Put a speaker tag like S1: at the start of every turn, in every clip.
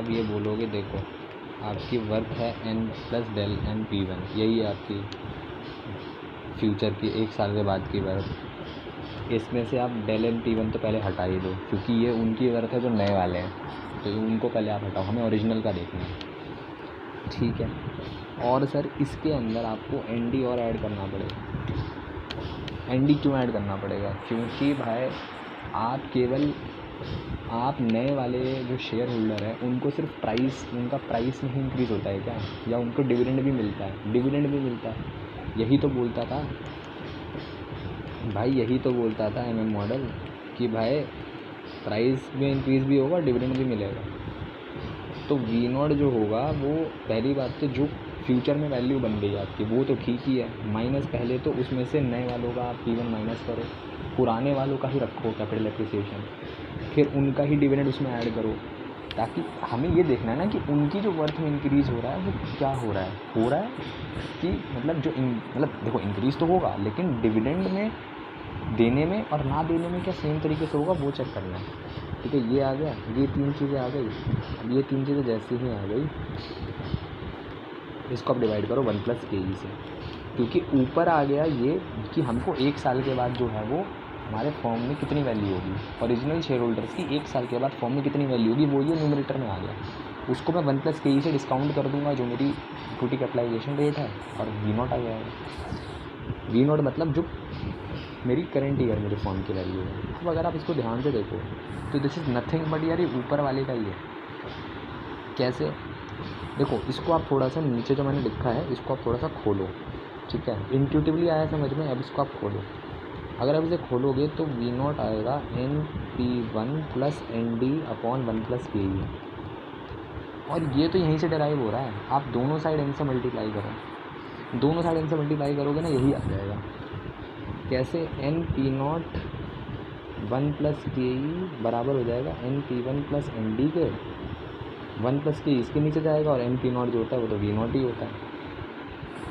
S1: आप ये बोलोगे देखो आपकी वर्क है n plus del n P1, यही है आपकी फ्यूचर की 1 साल के बाद की वर्क। इसमें से आप डेल n P1 तो पहले हटा ही दो, क्योंकि ये उनकी वर्क है जो नए वाले हैं, तो उनको पहले आप हटाओ, हमें ओरिजिनल का देखना है, ठीक है। और सर इसके अंदर आपको ND और ऐड करना पड़ेगा। ND क्यों ऐड करना पड़ेगा? क्योंकि भाई आप नए वाले जो शेयर होल्डर है उनको सिर्फ उनका प्राइस नहीं इंक्रीज़ होता है क्या, या उनको डिविडेंड भी मिलता है? डिविडेंड भी मिलता है, यही तो बोलता था भाई, यही तो बोलता था MM मॉडल कि भाई प्राइस में इंक्रीज़ भी होगा, डिविडेंड भी मिलेगा। तो V0 जो होगा वो पहली बात तो जो फ्यूचर में वैल्यू बन गई आपकी वो तो ठीक ही है, माइनस पहले तो उसमें से नए वालों का आप P1 माइनस करो, पुराने वालों का ही रखो कैपिटल एप्रिसिएशन, फिर उनका ही डिविडेंड उसमें ऐड करो, ताकि हमें ये देखना है ना कि उनकी जो वर्थ में इंक्रीज़ हो रहा है वो क्या हो रहा है कि मतलब देखो इंक्रीज़ तो होगा, लेकिन डिविडेंड में देने में और ना देने में क्या सेम तरीके से होगा वो चेक करना है, ठीक है। ये आ गया, ये 3 चीज़ें आ गई। अब ये 3 चीज़ें जैसी ही आ गई, इसको आप डिवाइड करो 1 प्लस KE से, क्योंकि ऊपर आ गया ये कि हमको 1 साल के बाद जो है वो हमारे फॉर्म में कितनी वैल्यू होगी, ओरिजिनल शेयर होल्डर्स की 1 साल के बाद फॉर्म में कितनी वैल्यू होगी, वो ये न्यूमरेटर में आ गया। उसको मैं 1 प्लस KE से डिस्काउंट कर दूंगा जो मेरी इक्विटी कैपिटलाइजेशन रेट है, और V0 आ जाएगा। V0 मतलब जो मेरी करेंट ईयर में जो फॉर्म की वैल्यू है। अब अगर आप इसको ध्यान से देखो तो दिस इज़ नथिंग बट यार ये ऊपर वाले का ही है। कैसे? देखो इसको आप थोड़ा सा नीचे जो मैंने लिखा है इसको आप थोड़ा सा खोलो, ठीक है, इंट्यूटिवली आया समझ में। अब इसको आप खोलो, अगर आप इसे खोलोगे तो V0 आएगा NP1 plus ND upon 1 plus KE, और ये तो यहीं से डिराइव हो रहा है। आप दोनों साइड n से मल्टीप्लाई करो, दोनों साइड n से मल्टीप्लाई करोगे ना, यही आ जाएगा। कैसे? NP0 1 प्लस KE बराबर हो जाएगा NP1 प्लस ND के, 1 प्लस KE इसके नीचे जाएगा, और NP0 जो होता है वो तो V0 ही होता है।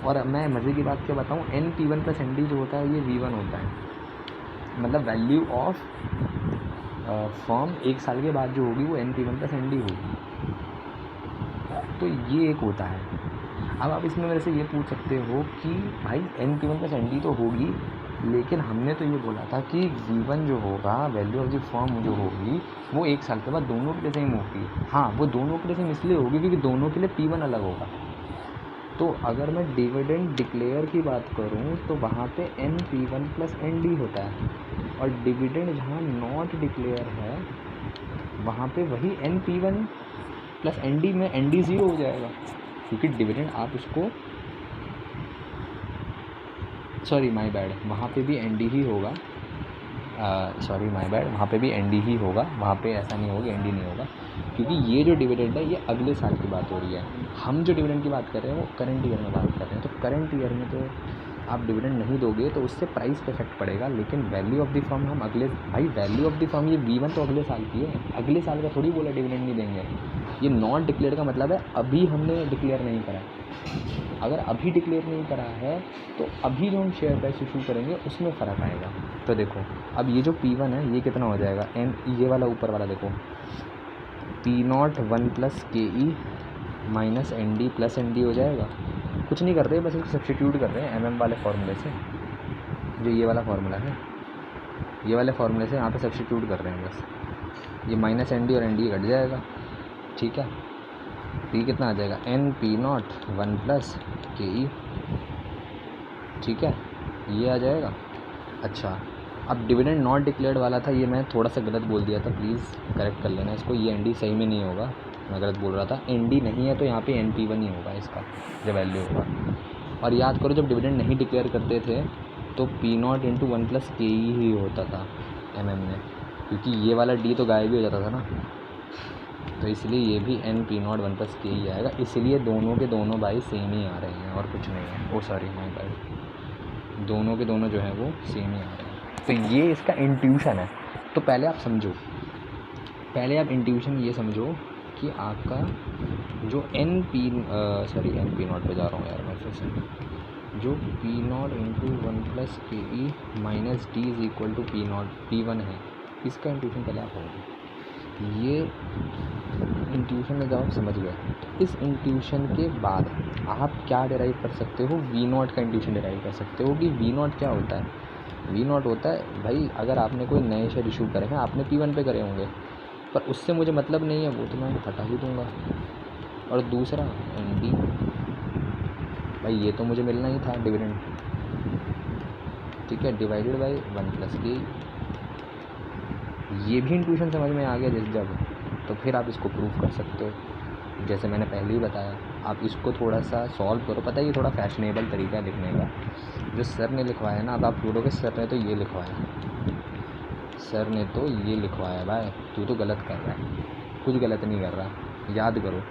S1: और मैं मज़े की बात क्या बताऊँ, NP1 प्लस ND जो होता है ये V1 होता है, मतलब वैल्यू ऑफ फॉर्म 1 साल के बाद जो होगी वो NP1 प्लस ND होगी। तो ये एक होता है। अब आप इसमें मेरे से ये पूछ सकते हो कि भाई NP1 प्लस ND तो होगी, लेकिन हमने तो ये बोला था कि V1 जो होगा, वैल्यू ऑफ द फॉर्म जो होगी, वो 1 साल के बाद दोनों के लिए सेम होगी। हाँ, वो दोनों के लिए सेम इसलिए होगी क्योंकि दोनों के लिए P1 अलग होगा। तो अगर मैं डिविडेंड डिक्लेयर की बात करूँ तो वहाँ पे NP1 प्लस ND होता है, और डिविडेंड जहाँ नॉट डिक्लेयर है वहाँ पे वही NP1 प्लस ND में ND 0 हो जाएगा, क्योंकि डिविडेंड आप उसको माय बैड, वहाँ पे भी ND ही होगा, माय बैड, वहाँ पे भी ND ही होगा, वहाँ पे ऐसा नहीं होगा ND नहीं होगा, क्योंकि ये जो डिविडेंड है ये अगले साल की बात हो रही है। हम जो डिविडेंड की बात कर रहे हैं वो करंट ईयर में बात कर रहे हैं। तो करंट ईयर में तो आप डिविडेंड नहीं दोगे तो उससे प्राइस पे इफेक्ट पड़ेगा, लेकिन वैल्यू ऑफ द फर्म हम वैल्यू ऑफ द फर्म ये V1 तो अगले साल की है, अगले साल का थोड़ी बोला डिविडेंड नहीं देंगे। ये नॉट डिक्लेयर का मतलब है अभी हमने डिक्लेयर नहीं करा। अगर अभी डिक्लेयर नहीं करा है तो अभी जो हम शेयर प्राइस इशू करेंगे उसमें फ़र्क आएगा। तो देखो अब ये जो P1 है ये कितना हो जाएगा, ये वाला ऊपर वाला देखो, P0 1 plus KE minus ND plus ND हो जाएगा। कुछ नहीं कर रहे, बस इसको सब्स्टिट्यूट कर रहे हैं MM वाले फार्मूले से, जो ये वाला फार्मूला है, ये वाले फार्मूले से यहाँ पे सब्स्टिट्यूट कर रहे हैं बस। ये माइनस ND और ND कट जाएगा, ठीक है। P कितना आ जाएगा, NP0 1 प्लस KE, ठीक है, ये आ जाएगा। अच्छा, अब डिविडेंड नॉट डिक्लेयर्ड वाला था, ये मैं थोड़ा सा गलत बोल दिया था, प्लीज़ करेक्ट कर लेना इसको। ये ND सही में नहीं होगा, मैं गलत बोल रहा था। ND नहीं है तो यहाँ पे NP1 ही होगा इसका जो वैल्यू होगा। और याद करो जब डिविडेंड नहीं डिक्लेयर करते थे तो P0 इंटू 1 प्लस KE ही होता था MM में, क्योंकि ये वाला D तो गायब ही हो जाता था ना, तो इसलिए ये भी NP0 1 प्लस KE आएगा। इसलिए दोनों के दोनों भाई सेम ही आ रहे हैं और कुछ नहीं है। ओ सॉरी माय बैड, दोनों के दोनों जो है वो सेम ही आ रहे हैं। तो ये इसका इंट्यूशन है। तो पहले आप समझो, पहले आप इंट्यूशन ये समझो कि आपका जो NP0 पे जा रहा हूँ यार मैं फिर से, जो P0 into 1 plus KE minus D is equal to P1 है, इसका इंट्यूशन पहले आप होगा। ये इंट्यूशन में जब आप समझ गए, तो इस इंट्यूशन के बाद आप क्या डिराइव कर सकते हो, वी नॉट का इंट्यूशन डिराइव कर सकते हो कि वी नॉट क्या होता है। वी नॉट होता है भाई, अगर आपने कोई नए शेयर इशू करे हैं, आपने P1 पे करे होंगे, पर उससे मुझे मतलब नहीं है, वो तो मैं हटा ही दूंगा। और दूसरा एनडी, भाई ये तो मुझे मिलना ही था डिविडेंड, ठीक है, डिवाइडेड बाई 1+k। ये भी इंट्यूशन समझ में आ गया जब, तो फिर आप इसको प्रूव कर सकते हो। जैसे मैंने पहले ही बताया, आप इसको थोड़ा सा सॉल्व करो। पता है ये थोड़ा फैशनेबल तरीका है लिखने का, जो सर ने लिखवाया ना, अब आप बोलोगे सर ने तो ये लिखवाया, सर ने तो ये लिखवाया, भाई तू तो गलत कर रहा है। कुछ गलत नहीं कर रहा, याद करो।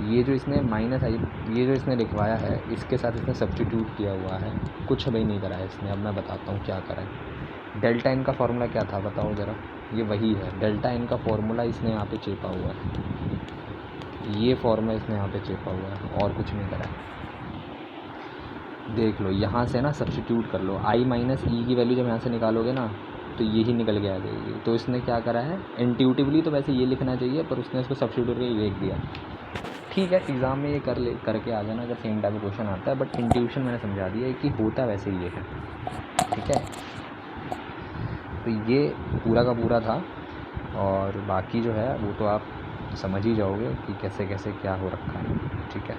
S1: ये जो इसने माइनस आई, ये जो इसने लिखवाया है, इसके साथ इसने सब्स्टिट्यूट किया हुआ है, कुछ भी नहीं करा है इसने। अब मैं बताता हूँ क्या करा है। डेल्टा एन का फॉर्मूला क्या था बताओ ज़रा, ये वही है। डेल्टा एन का फॉर्मूला इसने यहाँ पे चेपा हुआ है, ये फॉर्मूला इसने यहाँ पे चेपा हुआ है, और कुछ नहीं करा है। देख लो, यहाँ से ना सब्स्टिट्यूट कर लो, आई माइनस ई की वैल्यू जब यहाँ से निकालोगे ना, तो यही निकल के आ जाएगी। तो इसने क्या करा है, इंट्यूटिवली तो वैसे ये लिखना चाहिए, पर उसने इसको सब्स्टिट्यूट करके लिख दिया। ठीक है, एग्ज़ाम में ये करके आ जाना अगर सेम टाइप का क्वेश्चन आता है, बट इंट्यूशन मैंने समझा दिया है कि होता वैसे ये है, ठीक है। तो ये पूरा का पूरा था, और बाकी जो है वो तो आप समझ ही जाओगे कि कैसे कैसे क्या हो रखा है, ठीक है।